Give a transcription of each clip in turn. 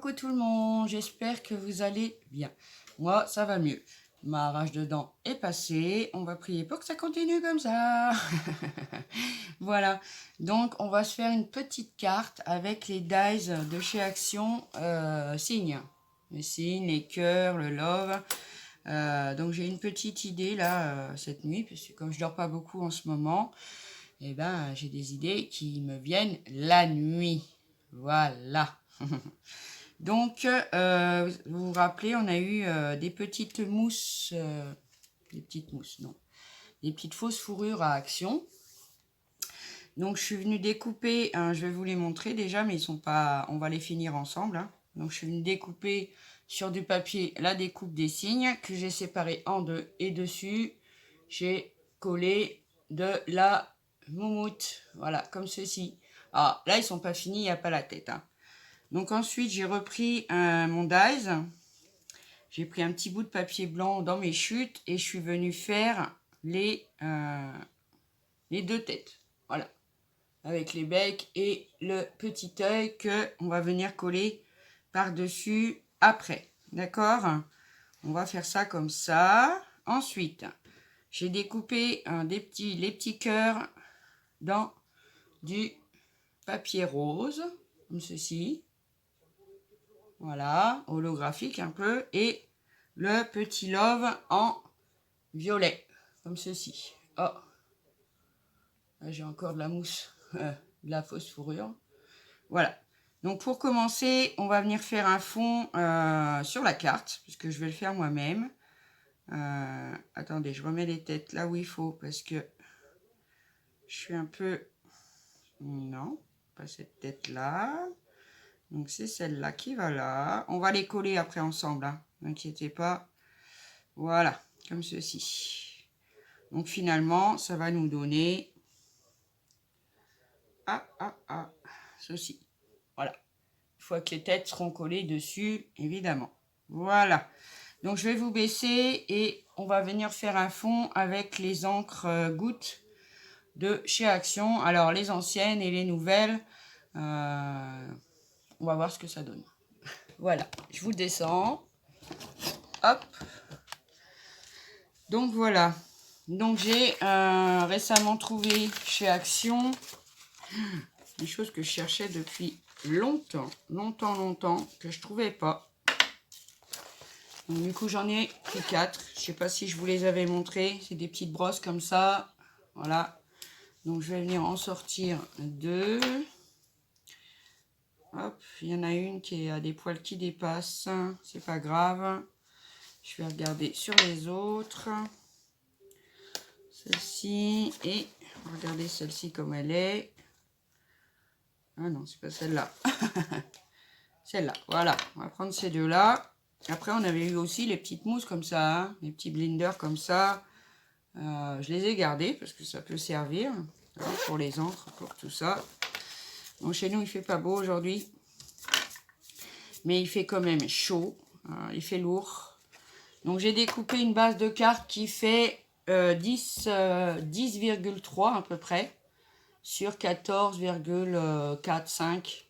Coucou tout le monde, j'espère que vous allez bien. Moi, ça va mieux. Ma rage de dents est passée. On va prier pour que ça continue comme ça. Voilà. Donc, on va se faire une petite carte avec les dies de chez Action signes. Les signes, les cœurs, le love. Donc, j'ai une petite idée là cette nuit, parce que comme je dors pas beaucoup en ce moment, eh ben, j'ai des idées qui me viennent la nuit. Voilà. Donc, vous vous rappelez, on a eu des petites mousses, non, des petites fausses fourrures à Action. Donc, je suis venue découper, je vais vous les montrer déjà, mais ils sont pas, on va les finir ensemble. Hein. Donc, je suis venue découper sur du papier la découpe des signes que j'ai séparé en deux. Et dessus, j'ai collé de la moumoute. Voilà, comme ceci. Alors, là, ils sont pas finis, il n'y a pas la tête. Hein. Donc ensuite, j'ai repris mon dies. J'ai pris un petit bout de papier blanc dans mes chutes et je suis venue faire les deux têtes. Voilà. Avec les becs et le petit œil que on va venir coller par-dessus après. D'accord? On va faire ça comme ça. Ensuite, j'ai découpé les petits cœurs dans du papier rose, comme ceci. Voilà, holographique un peu. Et le petit love en violet, comme ceci. Oh, j'ai encore de la mousse, de la fausse fourrure. Voilà. Donc pour commencer, on va venir faire un fond sur la carte, puisque je vais le faire moi-même. Attendez, je remets les têtes là où il faut, parce que je suis un peu... Non, pas cette tête-là. Donc c'est celle-là qui va là. On va les coller après ensemble, hein. N'inquiétez pas. Voilà, comme ceci. Donc finalement, ça va nous donner ceci. Voilà. Une fois que les têtes seront collées dessus, évidemment. Voilà. Donc je vais vous baisser et on va venir faire un fond avec les encres gouttes de chez Action. Alors les anciennes et les nouvelles, on va voir ce que ça donne. Voilà, je vous descends. Hop. Donc voilà. Donc j'ai récemment trouvé chez Action des choses que je cherchais depuis longtemps, que je trouvais pas. Donc, du coup j'en ai pris 4. Je sais pas si je vous les avais montrées. C'est des petites brosses comme ça. Voilà. Donc je vais venir en sortir 2. Hop, il y en a une qui a des poils qui dépassent. C'est pas grave. Je vais regarder sur les autres. Celle-ci et regardez celle-ci comme elle est. Ah non, c'est pas celle-là. Celle-là, voilà. On va prendre ces deux-là. Après, on avait eu aussi les petites mousses comme ça, hein, les petits blenders comme ça. Je les ai gardés parce que ça peut servir hein, pour les encres, pour tout ça. Bon, chez nous, il fait pas beau aujourd'hui. Mais il fait quand même chaud. Il fait lourd. Donc, j'ai découpé une base de carte qui fait 10,3 à peu près. Sur 14,45.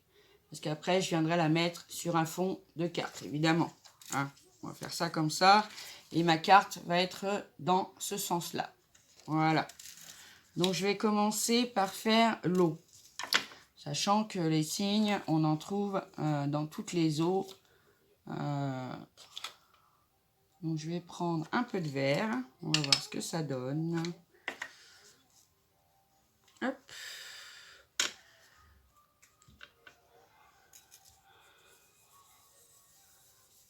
Parce qu'après, je viendrai la mettre sur un fond de carte, évidemment. Hein, on va faire ça comme ça. Et ma carte va être dans ce sens-là. Voilà. Donc, je vais commencer par faire l'eau. Sachant que les signes, on en trouve dans toutes les eaux. Donc, je vais prendre un peu de verre. On va voir ce que ça donne. Hop.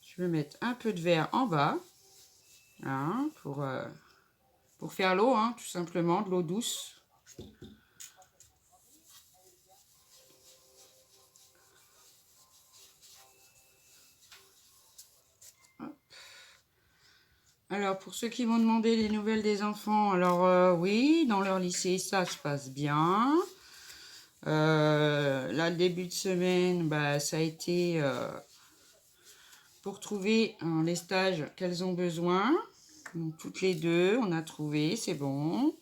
Je vais mettre un peu de verre en bas. Hein, pour faire l'eau, hein, tout simplement, de l'eau douce. Hop. Alors, pour ceux qui m'ont demandé les nouvelles des enfants, alors oui, dans leur lycée, ça se passe bien. Là, le début de semaine, bah, ça a été pour trouver les stages qu'elles ont besoin. Donc, toutes les deux, on a trouvé, c'est bon.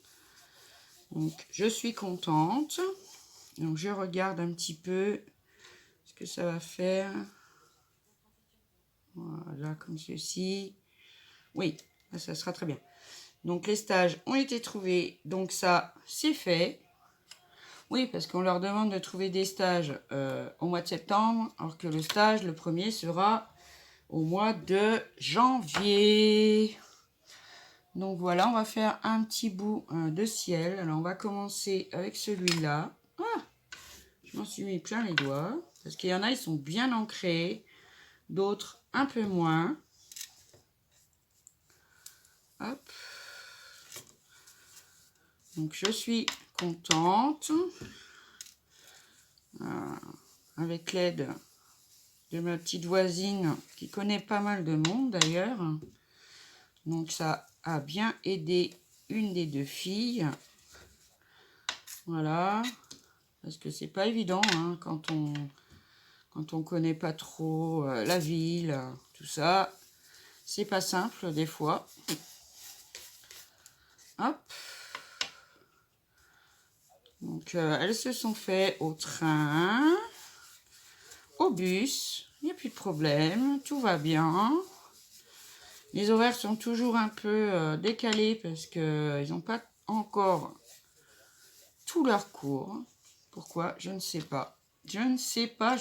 Donc, je suis contente. Donc, je regarde un petit peu ce que ça va faire. Voilà, comme ceci. Oui, ça sera très bien. Donc, les stages ont été trouvés. Donc, ça, c'est fait. Oui, parce qu'on leur demande de trouver des stages au mois de septembre, alors que le stage, le premier, sera au mois de janvier. Donc voilà, on va faire un petit bout de ciel. Alors on va commencer avec celui-là. Ah, je m'en suis mis plein les doigts. Parce qu'il y en a, ils sont bien ancrés. D'autres, un peu moins. Hop. Donc je suis contente. Avec l'aide de ma petite voisine qui connaît pas mal de monde d'ailleurs. Donc ça a bien aidé une des deux filles. Voilà. Parce que c'est pas évident hein, quand on connaît pas trop la ville, tout ça. C'est pas simple des fois. Hop. Donc elles se sont fait au train, au bus. Il n'y a plus de problème. Tout va bien. Les horaires sont toujours un peu décalés parce qu'ils n'ont pas encore tous leurs cours. Pourquoi? Je ne sais pas. Je ne sais pas.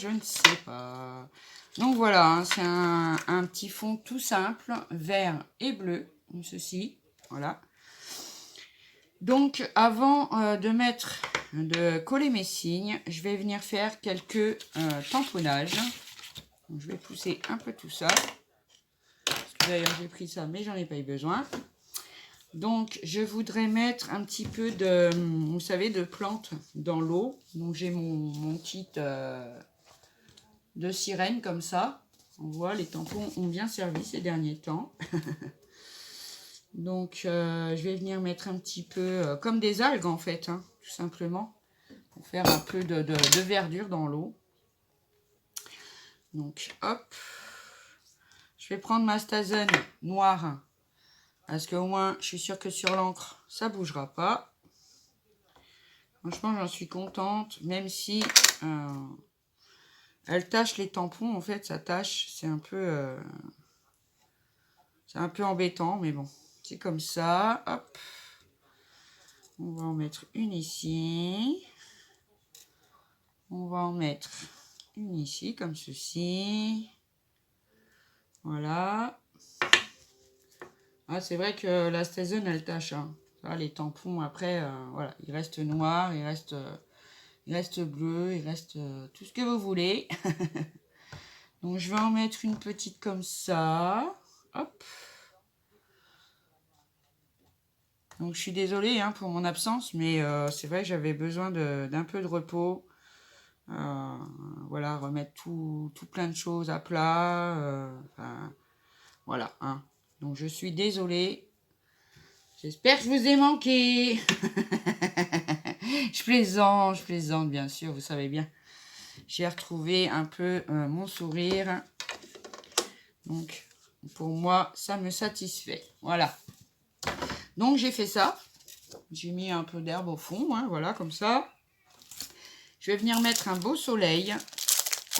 Donc voilà, hein, c'est un petit fond tout simple, vert et bleu, comme ceci. Voilà. Donc avant de coller mes signes, je vais venir faire quelques tamponnages. Donc, je vais pousser un peu tout ça. D'ailleurs, j'ai pris ça, mais j'en ai pas eu besoin. Donc, je voudrais mettre un petit peu de, vous savez, de plantes dans l'eau. Donc, j'ai mon kit de sirène comme ça. On voit, les tampons ont bien servi ces derniers temps. Donc, je vais venir mettre un petit peu, comme des algues en fait, hein, tout simplement. Pour faire un peu de verdure dans l'eau. Donc, hop. Je vais prendre ma Stazen noire. Parce qu'au moins, je suis sûre que sur l'encre, ça ne bougera pas. Franchement, j'en suis contente. Même si elle tâche les tampons, en fait, ça tâche. C'est un peu embêtant, mais bon. C'est comme ça. Hop. On va en mettre une ici. On va en mettre une ici, comme ceci. Voilà. Ah, c'est vrai que la Stazen, elle tâche. Hein. Ça, les tampons, après, voilà, ils restent noirs, ils restent bleu, il reste tout ce que vous voulez. Donc je vais en mettre une petite comme ça. Hop. Donc je suis désolée hein, pour mon absence, mais c'est vrai que j'avais besoin d'un peu de repos. Voilà, remettre tout plein de choses à plat. Enfin, voilà. Hein. Donc je suis désolée. J'espère que je vous ai manqué. Je plaisante bien sûr, vous savez bien. J'ai retrouvé un peu mon sourire. Donc, pour moi, ça me satisfait. Voilà. Donc, j'ai fait ça. J'ai mis un peu d'herbe au fond, hein, voilà, comme ça. Je vais venir mettre un beau soleil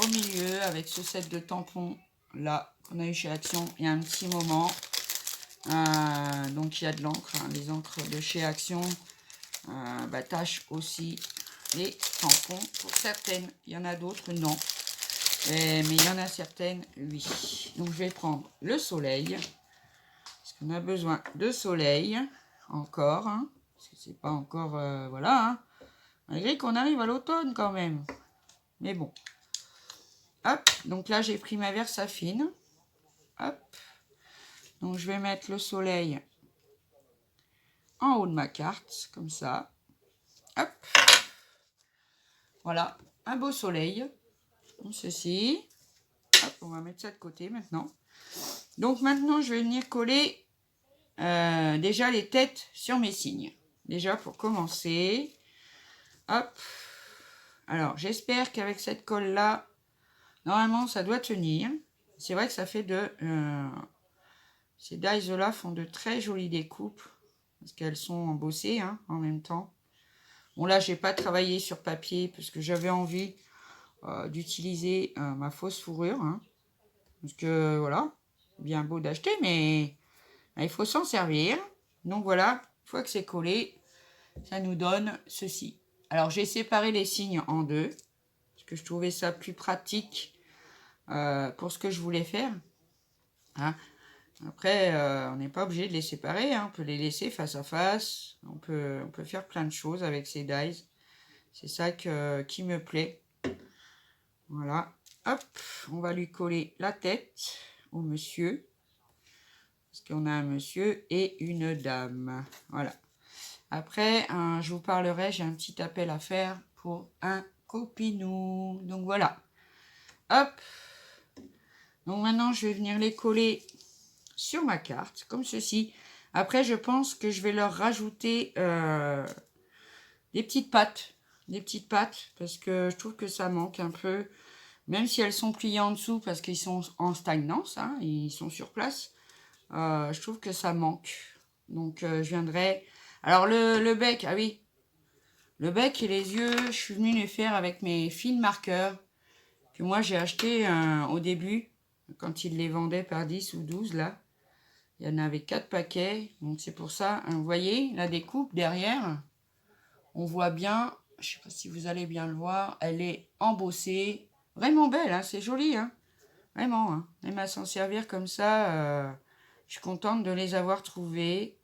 au milieu avec ce set de tampons là qu'on a eu chez Action il y a un petit moment. Donc, il y a de l'encre. Hein, les encres de chez Action tâchent aussi les tampons. Pour certaines, il y en a d'autres, non. Mais il y en a certaines, oui. Donc, je vais prendre le soleil. Parce qu'on a besoin de soleil encore. Hein, parce que c'est pas encore... voilà. Hein, malgré qu'on arrive à l'automne quand même. Mais bon. Hop. Donc là, j'ai pris ma Versafine. Hop. Donc, je vais mettre le soleil en haut de ma carte. Comme ça. Hop. Voilà. Un beau soleil. Comme ceci. Hop. On va mettre ça de côté maintenant. Donc, maintenant, je vais venir coller déjà les têtes sur mes signes. Déjà, pour commencer. Hop. Alors, j'espère qu'avec cette colle-là, normalement, ça doit tenir. C'est vrai que ça fait ces dies-là font de très jolies découpes. Parce qu'elles sont embossées hein, en même temps. Bon, là, j'ai pas travaillé sur papier parce que j'avais envie d'utiliser ma fausse fourrure. Hein. Parce que voilà, bien beau d'acheter, mais il faut s'en servir. Donc voilà, une fois que c'est collé, ça nous donne ceci. Alors j'ai séparé les signes en deux, parce que je trouvais ça plus pratique pour ce que je voulais faire. Hein. Après, on n'est pas obligé de les séparer, hein. On peut les laisser face à face. On peut faire plein de choses avec ces dies. C'est ça qui me plaît. Voilà. Hop, on va lui coller la tête au monsieur. Parce qu'on a un monsieur et une dame. Voilà. Après, je vous parlerai, j'ai un petit appel à faire pour un copinou. Donc voilà. Hop. Donc maintenant, je vais venir les coller sur ma carte, comme ceci. Après, je pense que je vais leur rajouter des petites pattes. Des petites pattes, parce que je trouve que ça manque un peu. Même si elles sont pliées en dessous, parce qu'ils sont en stagnance, hein, ils sont sur place. Je trouve que ça manque. Donc, je viendrai... Alors, le bec, ah oui. Le bec et les yeux, je suis venue les faire avec mes fils marqueurs. Que moi, j'ai acheté au début, quand ils les vendaient par 10 ou 12, là. Il y en avait 4 paquets. Donc, c'est pour ça. Hein, vous voyez, la découpe derrière, on voit bien. Je ne sais pas si vous allez bien le voir. Elle est embossée. Vraiment belle, hein, c'est joli, hein. Vraiment, hein. Même à s'en servir comme ça, je suis contente de les avoir trouvés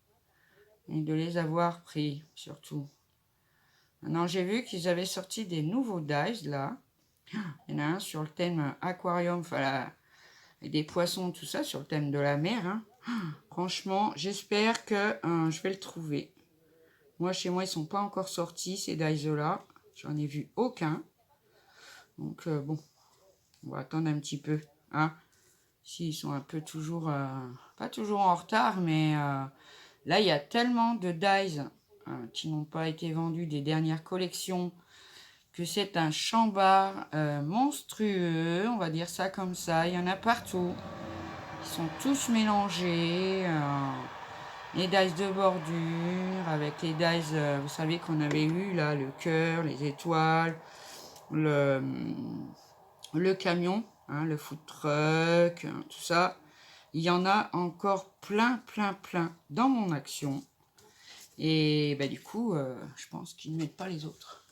et de les avoir pris, surtout. Maintenant, j'ai vu qu'ils avaient sorti des nouveaux dies, là. Il y en a un sur le thème aquarium, enfin, et des poissons, tout ça, sur le thème de la mer. Hein. Franchement, j'espère que je vais le trouver. Moi, chez moi, ils ne sont pas encore sortis, ces dies-là. J'en ai vu aucun. Donc, bon, on va attendre un petit peu, hein. Si, ils sont un peu toujours... pas toujours en retard, mais là, il y a tellement de dies qui n'ont pas été vendus des dernières collections que c'est un chambar monstrueux, on va dire ça comme ça. Il y en a partout. Ils sont tous mélangés. Les dies de bordure avec les dies, vous savez qu'on avait eu là, le cœur, les étoiles, le camion, hein, le food truck, tout ça. Il y en a encore plein, plein, plein dans mon action. Et bah, du coup, je pense qu'ils ne mettent pas les autres.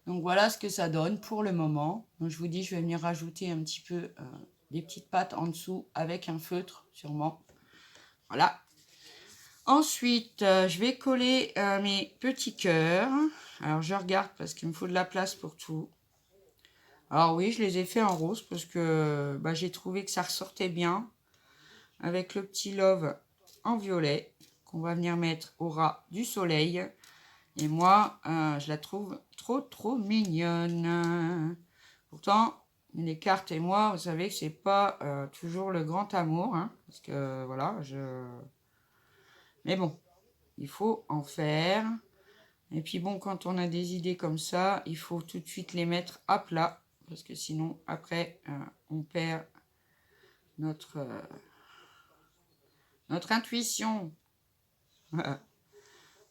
Donc voilà ce que ça donne pour le moment. Donc je vous dis, je vais venir rajouter un petit peu des petites pattes en dessous avec un feutre, sûrement. Voilà. Ensuite, je vais coller mes petits cœurs. Alors je regarde parce qu'il me faut de la place pour tout. Alors oui, je les ai fait en rose parce que bah, j'ai trouvé que ça ressortait bien avec le petit love en violet qu'on va venir mettre au ras du soleil. Et moi, je la trouve trop mignonne. Pourtant, les cartes et moi, vous savez que c'est pas toujours le grand amour. Hein, parce que voilà, mais bon, il faut en faire. Et puis bon, quand on a des idées comme ça, il faut tout de suite les mettre à plat. Parce que sinon, après, on perd notre intuition.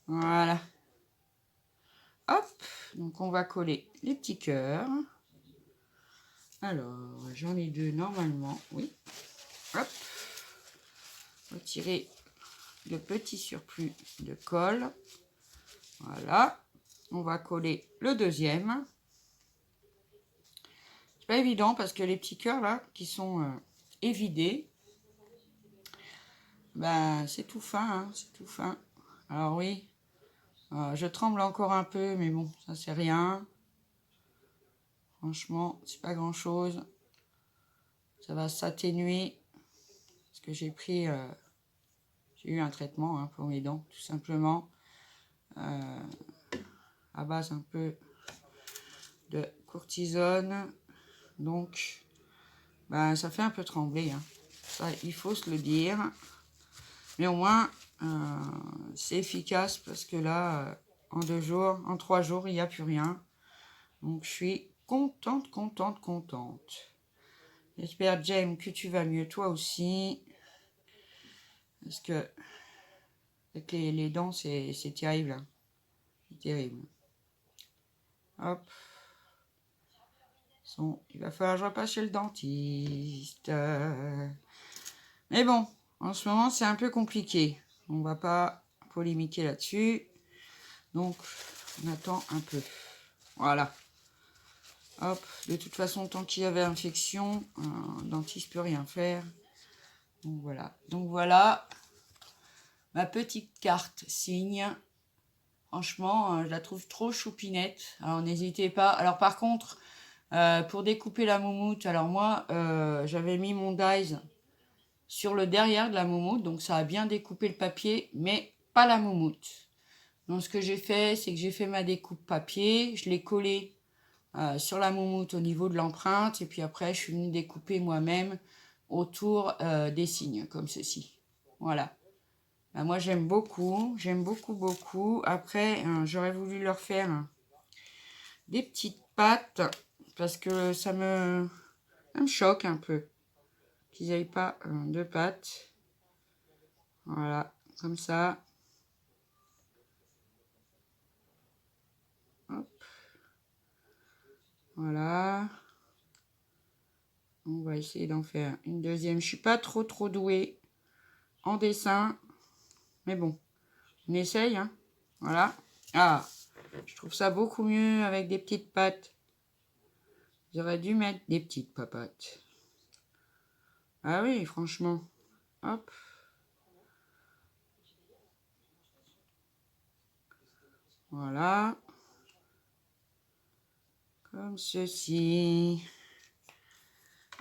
Voilà. Hop, donc on va coller les petits cœurs. Alors, j'en ai deux normalement, oui. Hop, retirer le petit surplus de colle. Voilà, on va coller le deuxième. C'est pas évident parce que les petits cœurs là, qui sont évidés, ben c'est tout fin, hein, c'est tout fin. Alors oui, je tremble encore un peu, mais bon, ça c'est rien. Franchement, c'est pas grand chose. Ça va s'atténuer parce que j'ai pris, j'ai eu un traitement pour mes dents, tout simplement, à base un peu de cortisone. Donc, ben, ça fait un peu trembler. Hein. Ça, il faut se le dire. Mais au moins, c'est efficace parce que là, en 2 jours, en 3 jours, il n'y a plus rien. Donc, je suis contente. J'espère, James, que tu vas mieux, toi aussi. Parce que avec les dents, c'est terrible. Hein. C'est terrible. Hop. Il va falloir que je repasse chez le dentiste. Mais bon, en ce moment, c'est un peu compliqué. On va pas polémiquer là-dessus. Donc, on attend un peu. Voilà. Hop, de toute façon, tant qu'il y avait infection, un dentiste peut rien faire. Donc voilà. Donc voilà ma petite carte signe. Franchement, je la trouve trop choupinette. Alors n'hésitez pas. Alors par contre, pour découper la moumoute, alors moi, j'avais mis mon dies sur le derrière de la moumoute. Donc ça a bien découpé le papier, mais pas la moumoute. Donc ce que j'ai fait, c'est que j'ai fait ma découpe papier. Je l'ai collé sur la moumoute au niveau de l'empreinte. Et puis après, je suis venue découper moi-même autour des signes, comme ceci. Voilà. Moi, j'aime beaucoup, beaucoup. Après, j'aurais voulu leur faire des petites pattes parce que ça me choque un peu qu'ils n'aient pas de pattes. Voilà, comme ça. Hop. Voilà. On va essayer d'en faire une deuxième. Je suis pas trop douée en dessin, mais bon, on essaye, hein. Voilà. Ah, je trouve ça beaucoup mieux avec des petites pattes. J'aurais dû mettre des petites papates. Ah oui, franchement. Hop. Voilà. Comme ceci.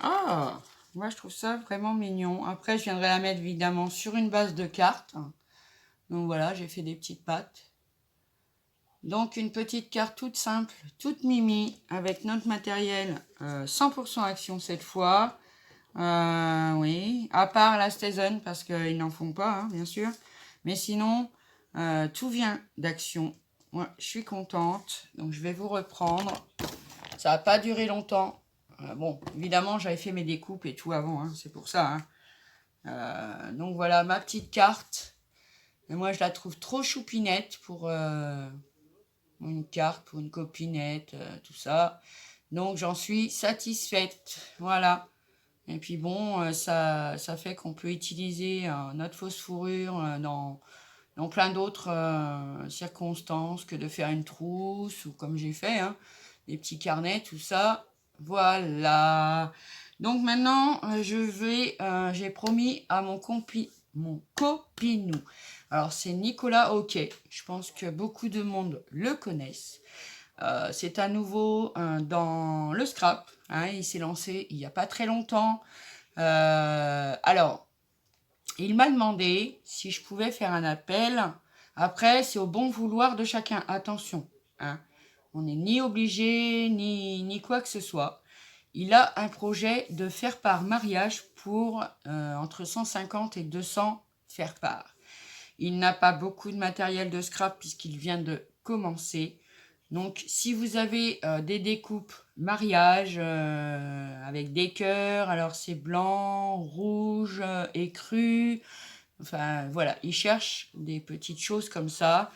Ah, moi je trouve ça vraiment mignon. Après, je viendrai la mettre évidemment sur une base de cartes. Donc voilà, j'ai fait des petites pattes. Donc une petite carte toute simple, toute mimi, avec notre matériel 100% action cette fois. Oui, à part la Stézen, parce qu'ils n'en font pas, hein, bien sûr. Mais sinon, tout vient d'Action. Moi, je suis contente. Donc, je vais vous reprendre. Ça n'a pas duré longtemps. Bon, évidemment, j'avais fait mes découpes et tout avant. Hein, c'est pour ça. Hein. Donc, voilà, ma petite carte. Et moi, je la trouve trop choupinette pour une carte, pour une copinette, tout ça. Donc, j'en suis satisfaite. Voilà. Et puis bon, ça fait qu'on peut utiliser notre fausse fourrure dans plein d'autres circonstances que de faire une trousse ou comme j'ai fait, hein, des petits carnets, tout ça. Voilà. Donc maintenant, j'ai promis à mon copinou. Alors c'est Nicolas Hockey. Je pense que beaucoup de monde le connaissent. C'est à nouveau dans le scrap. Hein, il s'est lancé il n'y a pas très longtemps. Alors, il m'a demandé si je pouvais faire un appel. Après, c'est au bon vouloir de chacun. Attention, hein, on n'est ni obligé, ni quoi que ce soit. Il a un projet de faire part mariage pour entre 150 et 200 faire part. Il n'a pas beaucoup de matériel de scrap puisqu'il vient de commencer. Donc, si vous avez des découpes mariage avec des cœurs, alors c'est blanc, rouge, écru. Enfin, voilà, il cherche des petites choses comme ça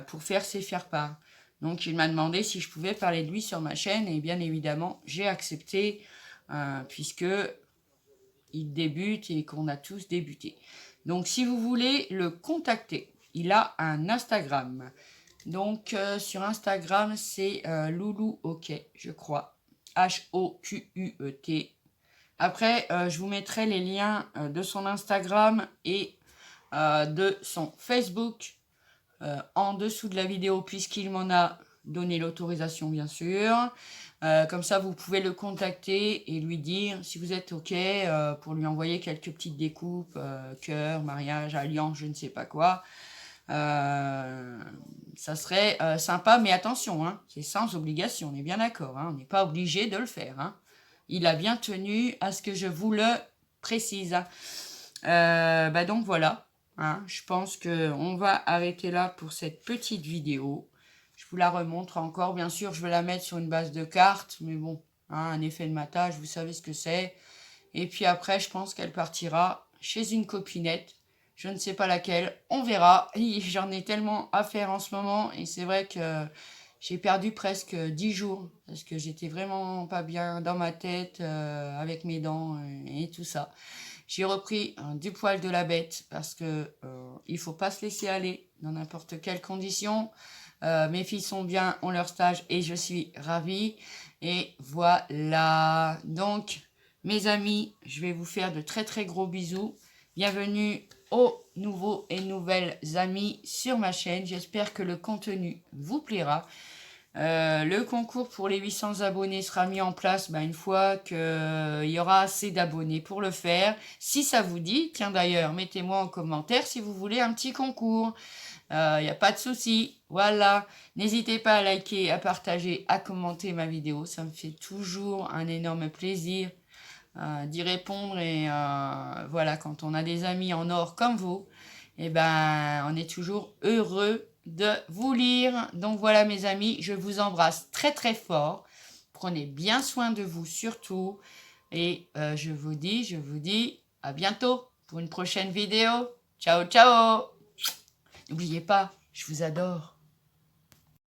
pour faire ses faire-part. Donc, il m'a demandé si je pouvais parler de lui sur ma chaîne et bien évidemment, j'ai accepté puisque il débute et qu'on a tous débuté. Donc, si vous voulez le contacter, il a un Instagram. Donc, sur Instagram, c'est Loulou OK, je crois. H-O-Q-U-E-T. Après, je vous mettrai les liens de son Instagram et de son Facebook en dessous de la vidéo, puisqu'il m'en a donné l'autorisation, bien sûr. Comme ça, vous pouvez le contacter et lui dire si vous êtes OK pour lui envoyer quelques petites découpes, cœur, mariage, alliance, je ne sais pas quoi. Ça serait sympa, mais attention, hein, c'est sans obligation, on est bien d'accord, hein, on n'est pas obligé de le faire. Hein. Il a bien tenu à ce que je vous le précise. Donc voilà, hein, je pense qu'on va arrêter là pour cette petite vidéo. Je vous la remontre encore, bien sûr, je vais la mettre sur une base de cartes, mais bon, hein, un effet de matage, vous savez ce que c'est. Et puis après, je pense qu'elle partira chez une copinette. Je ne sais pas laquelle, on verra. J'en ai tellement à faire en ce moment et c'est vrai que j'ai perdu presque 10 jours parce que j'étais vraiment pas bien dans ma tête avec mes dents et tout ça. J'ai repris du poil de la bête parce que il faut pas se laisser aller dans n'importe quelle condition. Mes filles sont bien, ont leur stage et je suis ravie. Et voilà. Donc, mes amis, je vais vous faire de très très gros bisous. Bienvenue aux nouveaux et nouvelles amis sur ma chaîne. J'espère que le contenu vous plaira. Le concours pour les 800 abonnés sera mis en place une fois qu'il y aura assez d'abonnés pour le faire. Si ça vous dit, tiens d'ailleurs, mettez-moi en commentaire si vous voulez un petit concours. Il n'y a pas de souci. Voilà. N'hésitez pas à liker, à partager, à commenter ma vidéo. Ça me fait toujours un énorme plaisir d'y répondre. Et voilà, quand on a des amis en or comme vous, eh ben, on est toujours heureux de vous lire. Donc voilà mes amis, je vous embrasse très très fort. Prenez bien soin de vous surtout. Et je vous dis à bientôt pour une prochaine vidéo. Ciao ciao. N'oubliez pas, je vous adore.